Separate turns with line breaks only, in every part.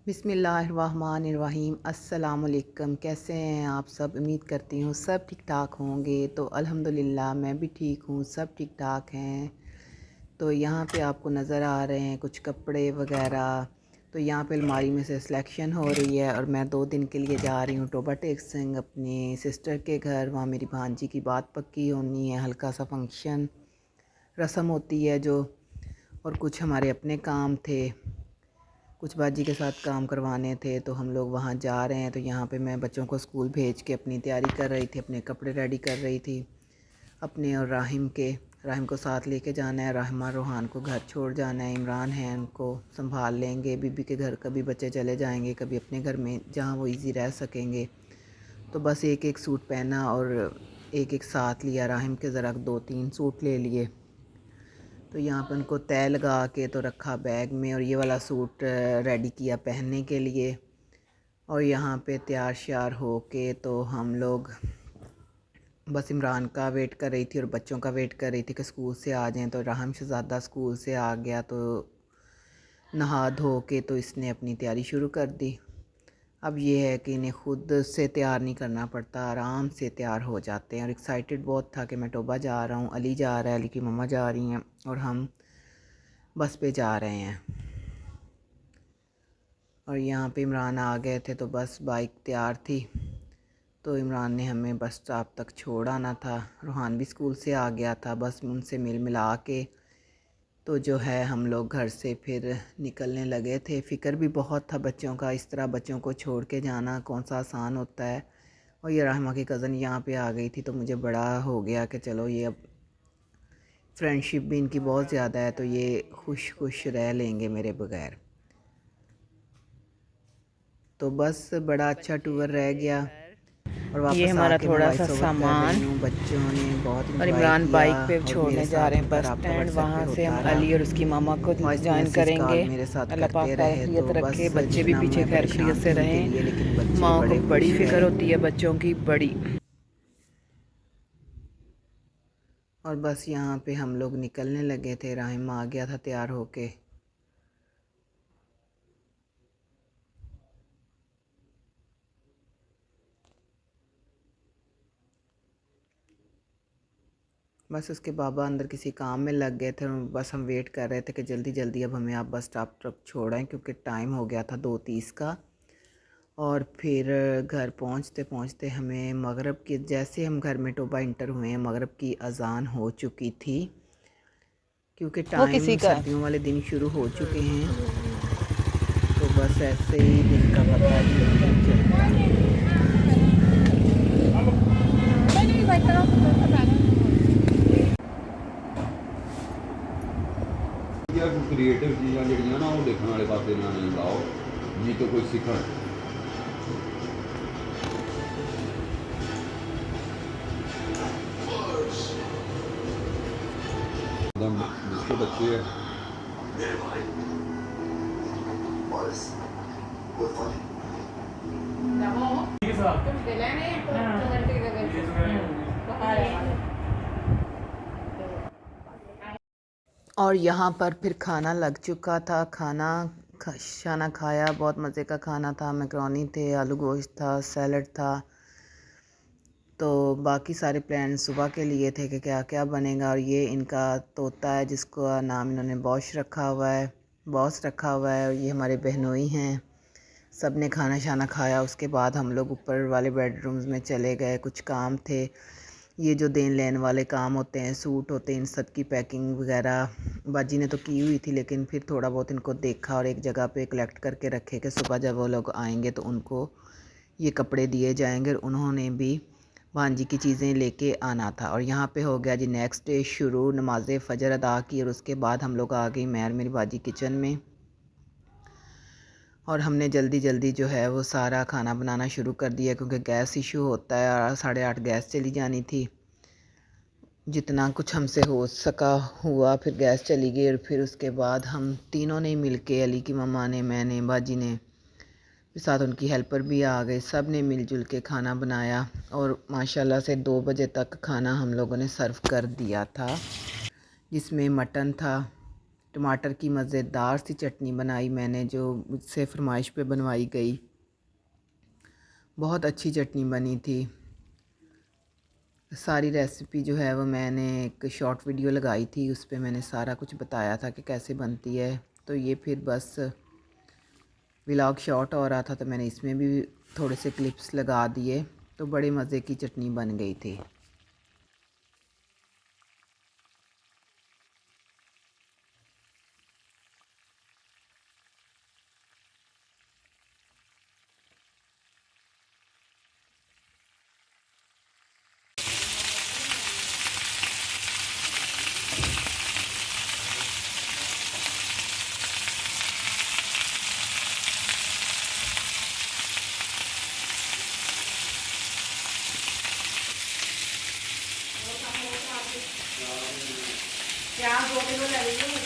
बिस्मिल्लाहिर्रहमानिर्रहीम। अस्सलाम वालेकुम। कैसे हैं आप सब? उम्मीद करती हूँ सब ठीक ठाक होंगे। तो अल्हम्दुलिल्लाह मैं भी ठीक हूँ, सब ठीक ठाक हैं। तो यहाँ पे आपको नज़र आ रहे हैं कुछ कपड़े वगैरह। तो यहाँ पे अलमारी में से सिलेक्शन हो रही है और मैं 2 दिन के लिए जा रही हूँ टोबा टेक सिंह अपनी सिस्टर के घर। वहाँ मेरी भांजी की बात पक्की होनी है, हल्का सा फंक्शन रस्म होती है जो, और कुछ हमारे अपने काम थे, कुछ बाजी के साथ काम करवाने थे, तो हम लोग वहाँ जा रहे हैं। तो यहाँ पे मैं बच्चों को स्कूल भेज के अपनी तैयारी कर रही थी, अपने कपड़े रेडी कर रही थी अपने और राहिम को साथ लेके जाना है। रहमा रोहान को घर छोड़ जाना है, इमरान है उनको संभाल लेंगे। बीबी के घर कभी बच्चे चले जाएंगे, कभी अपने घर में जहाँ वो इजी रह सकेंगे। तो बस एक एक सूट पहना और एक एक साथ लिया। राहिम के ज़रा 2-3 सूट ले लिए। तो यहाँ पे उनको तय लगा के तो रखा बैग में, और ये वाला सूट रेडी किया पहनने के लिए। और यहाँ पे तैयार श्यार हो के तो हम लोग बस इमरान का वेट कर रही थी और बच्चों का वेट कर रही थी कि स्कूल से आ जाएं। तो राहम शहज़ादा स्कूल से आ गया तो नहा धो के तो इसने अपनी तैयारी शुरू कर दी। अब ये है कि इन्हें ख़ुद से तैयार नहीं करना पड़ता, आराम से तैयार हो जाते हैं। और एक्साइटेड बहुत था कि मैं टोबा जा रहा हूँ, अली जा रहा है, अली की मम्मा जा रही हैं और हम बस पे जा रहे हैं। और यहाँ पे इमरान आ गए थे तो बस बाइक तैयार थी, तो इमरान ने हमें बस स्टॉप तक छोड़ आना था। रूहान भी स्कूल से आ गया था, बस उनसे मिला के तो जो है हम लोग घर से फिर निकलने लगे थे। फ़िक्र भी बहुत था बच्चों का, इस तरह बच्चों को छोड़ के जाना कौन सा आसान होता है। और ये रहमा की कज़न यहाँ पे आ गई थी तो मुझे बड़ा हो गया कि चलो ये अब फ्रेंडशिप भी इनकी बहुत ज़्यादा है, तो ये खुश खुश रह लेंगे मेरे बगैर। तो बस बड़ा अच्छा टूर रह गया। और
ये
वापस
हमारा
आके मैं
थोड़ा सा
वॉइस ओवर कर
सामान,
रही हूँ। बच्चों ने बहुत
और
इंजॉय
इमरान
किया
बाइक पे
और मेरे
छोड़ने जा रहे
साथ
हैं
उनका
बस
रब्ता
स्टैंड।
व्हाट्सएप पे
वहाँ से हम
होता रहा,
अली और उसकी मामा को
वॉइस
ज्वाइन
मैसेज कॉल
करेंगे।
मेरे साथ
अल्लाह पाक
करते रहे।
खैरियत
तो
रखे,
बस
बच्चे भी
जितना
पीछे
मैं
खैर खैरियत
परेशान
से
थी उनके लिए, लेकिन
रहें।
बच्चे
माँ को
बड़े
बड़ी
खुश
फ़िक्र
रहे।
होती है बच्चों की, बड़ी।
और बस यहाँ पे हम लोग निकलने लगे थे, राहिम आ गया था तैयार होके। बस उसके बाबा अंदर किसी काम में लग गए थे, बस हम वेट कर रहे थे कि जल्दी जल्दी अब हमें आप बस स्टॉप तक छोड़ें, क्योंकि टाइम हो गया था 2:30 का। और फिर घर पहुंचते पहुंचते हमें मगरिब की, जैसे हम घर में टोबा इंटर हुए हैं, मगरिब की अज़ान हो चुकी थी, क्योंकि
वो किसी
टाइम
का है।
सर्दियों वाले दिन शुरू हो चुके हैं। तो बस ऐसे ही दिन का पता नहीं चलता।
क्रिएटिव चीज़ां ਜਿਹੜੀਆਂ ना वो देखने वाले पासे ना नहीं लाओ जी, तो कोई सीखण जिसके बच्चे है
और यहाँ पर फिर खाना लग चुका था। शाना खाया, बहुत मज़े का खाना था। मैकरोनी थे, आलू गोश्त था, सैलड था। तो बाकी सारे प्लान सुबह के लिए थे कि क्या क्या बनेगा। और ये इनका तोता है जिसको नाम इन्होंने बॉस रखा हुआ है, और ये हमारे बहनोई हैं। सब ने खाना शाना खाया। उसके बाद हम लोग ऊपर वाले बेडरूम्स में चले गए, कुछ काम थे। ये जो देन लेन वाले काम होते हैं, सूट होते हैं, इन सब की पैकिंग वगैरह बाजी ने तो की हुई थी, लेकिन फिर थोड़ा बहुत इनको देखा और एक जगह पे कलेक्ट करके रखे कि सुबह जब वो लोग आएंगे तो उनको ये कपड़े दिए जाएंगे। और उन्होंने भी भांजी की चीज़ें लेके आना था। और यहाँ पे हो गया जी नेक्स्ट डे शुरू। नमाज फ़जर अदा की और उसके बाद हम लोग आ गई मैं और मेरी बाजी किचन में, और हमने जल्दी जल्दी जो है वो सारा खाना बनाना शुरू कर दिया, क्योंकि गैस इशू होता है। और 8:30 गैस चली जानी थी। जितना कुछ हमसे हो सका हुआ, फिर गैस चली गई। और फिर उसके बाद हम तीनों ने मिल के, अली की मम्मा ने, मैंने, बाजी ने, फिर साथ उनकी हेल्पर भी आ गए, सब ने मिलजुल के खाना बनाया। और माशाल्लाह से 2 बजे तक खाना हम लोगों ने सर्व कर दिया था, जिसमें मटन था, टमाटर की मज़ेदार सी चटनी बनाई मैंने, जो मुझसे फरमाइश पे बनवाई गई। बहुत अच्छी चटनी बनी थी। सारी रेसिपी जो है वो मैंने एक शॉर्ट वीडियो लगाई थी, उस पे मैंने सारा कुछ बताया था कि कैसे बनती है। तो ये फिर बस व्लॉग शॉर्ट हो रहा था तो मैंने इसमें भी थोड़े से क्लिप्स लगा दिए, तो बड़े मज़े की चटनी बन गई थी।
प्याज 2 किलो लगेगी।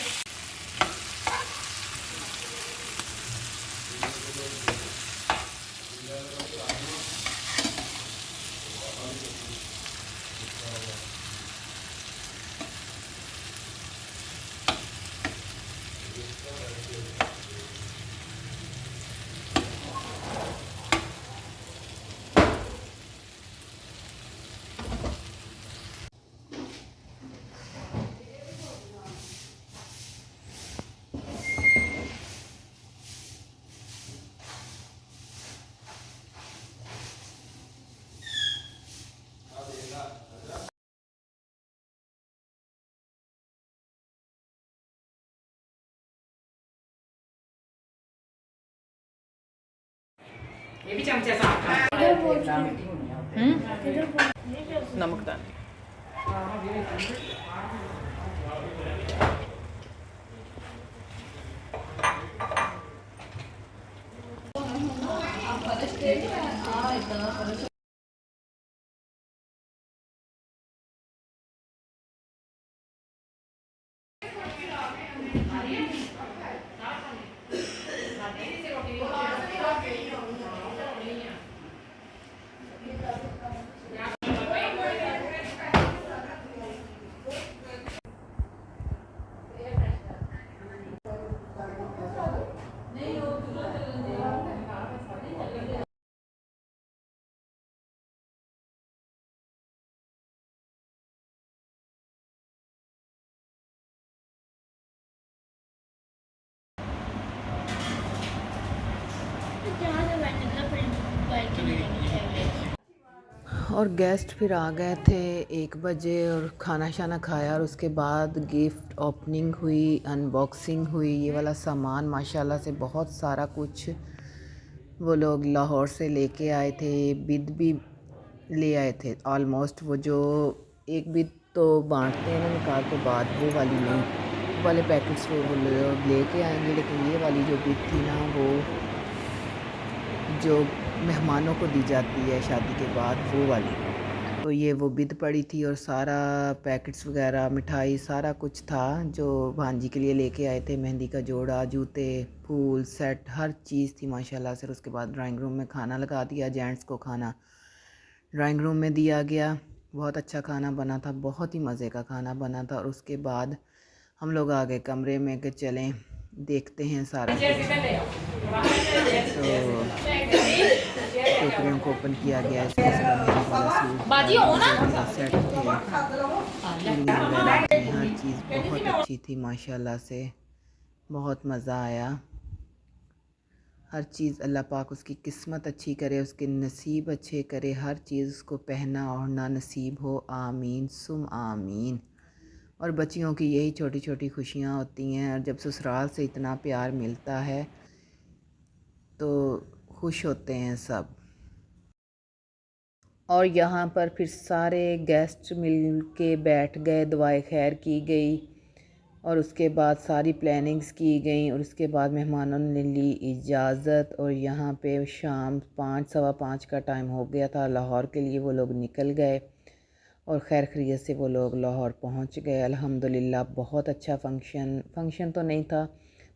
ये भी चमचे साफ
नमक डाल।
और गेस्ट फिर आ गए थे 1 बजे, और खाना शाना खाया और उसके बाद गिफ्ट ओपनिंग हुई, अनबॉक्सिंग हुई। ये वाला सामान माशाल्लाह से बहुत सारा कुछ वो लोग लाहौर से लेके आए थे। बिद भी ले आए थे ऑलमोस्ट। वो जो एक बिद तो बांटते हैं ना निकाल के बाद, वो वाली नहीं, वो वाले पैकेट्स वो लोग लेके आएंगे। लेकिन ये वाली जो बिद थी ना, वो जो मेहमानों को दी जाती है शादी के बाद, वो वाली। तो ये वो बिद पड़ी थी और सारा पैकेट्स वगैरह मिठाई सारा कुछ था जो भांजी के लिए लेके आए थे। मेहंदी का जोड़ा, जूते, फूल सेट, हर चीज़ थी माशाल्लाह से। और उसके बाद ड्राइंग रूम में खाना लगा दिया। जेंट्स को खाना ड्राइंग रूम में दिया गया। बहुत अच्छा खाना बना था, बहुत ही मज़े का खाना बना था। और उसके बाद हम लोग आ गए कमरे में कि चलें देखते हैं सारा कुछ। तो टोकरियों को ओपन किया गया। इसमें इसका मेहंदी वाला सूट था, सेट थे, चूड़ियाँ वगैरह थी, हर चीज़ बहुत अच्छी थी माशाल्लाह से। बहुत मज़ा आया। हर चीज़ अल्लाह पाक उसकी किस्मत अच्छी करे, उसके नसीब अच्छे करे, हर चीज़ उसको पहना और ना नसीब हो। आमीन सुम आमीन। और बच्चियों की यही छोटी छोटी खुशियाँ होती हैं, और जब ससुराल से इतना प्यार मिलता है तो खुश होते हैं सब। और यहाँ पर फिर सारे गेस्ट मिल के बैठ गए, दुआए खैर की गई और उसके बाद सारी प्लानिंग्स की गई। और उसके बाद मेहमानों ने ली इजाज़त। और यहाँ पे शाम 5 सवा 5 का टाइम हो गया था। लाहौर के लिए वो लोग निकल गए और खैर खैरियत से वो लोग लाहौर पहुँच गए अल्हम्दुलिल्लाह। बहुत अच्छा फंक्शन तो नहीं था,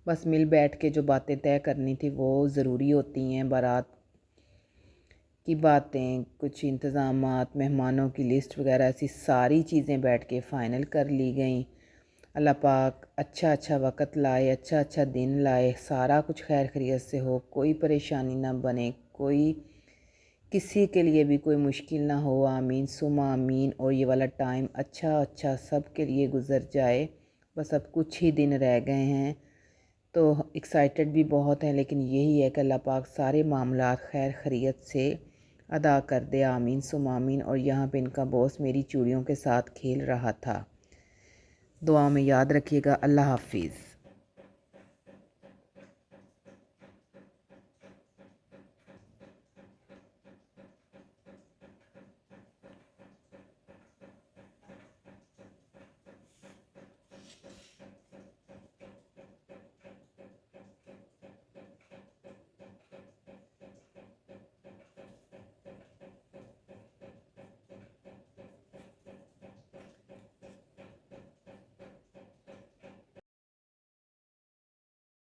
बस मिल बैठ के जो बातें तय करनी थी वो ज़रूरी होती हैं। बारात की बातें, कुछ इंतज़ामात, मेहमानों की लिस्ट वगैरह, ऐसी सारी चीज़ें बैठ के फ़ाइनल कर ली गई अल्लाह पाक अच्छा अच्छा वक़्त लाए, अच्छा अच्छा दिन लाए, सारा कुछ खैर खैरियत से हो, कोई परेशानी ना बने, कोई किसी के लिए भी कोई मुश्किल ना हो। आमीन सुमा आमीन। और ये वाला टाइम अच्छा अच्छा सब के लिए गुज़र जाए। बस अब कुछ ही दिन रह गए हैं, तो एक्साइटेड भी बहुत हैं, लेकिन यही है कि अल्लाह पाक सारे मामलात खैर खैरियत से अदा कर दे। आमीन सुमा आमीन। और यहाँ पे इनका बॉस मेरी चूड़ियों के साथ खेल रहा था। दुआ में याद रखिएगा। अल्लाह हाफिज़।